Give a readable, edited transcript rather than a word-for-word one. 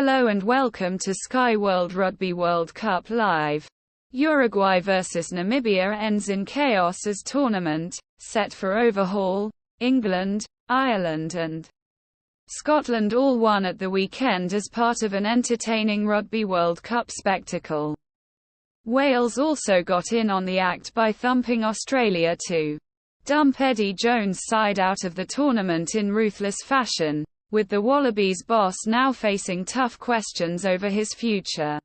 Hello and welcome to Sky World Rugby World Cup Live. Uruguay vs Namibia ends in chaos as tournament, set for Overhaul, England, Ireland and Scotland all won at the weekend as part of an entertaining Rugby World Cup spectacle. Wales also got in on the act by thumping Australia to dump Eddie Jones' side out of the tournament in ruthless fashion, with the Wallabies boss now facing tough questions over his future.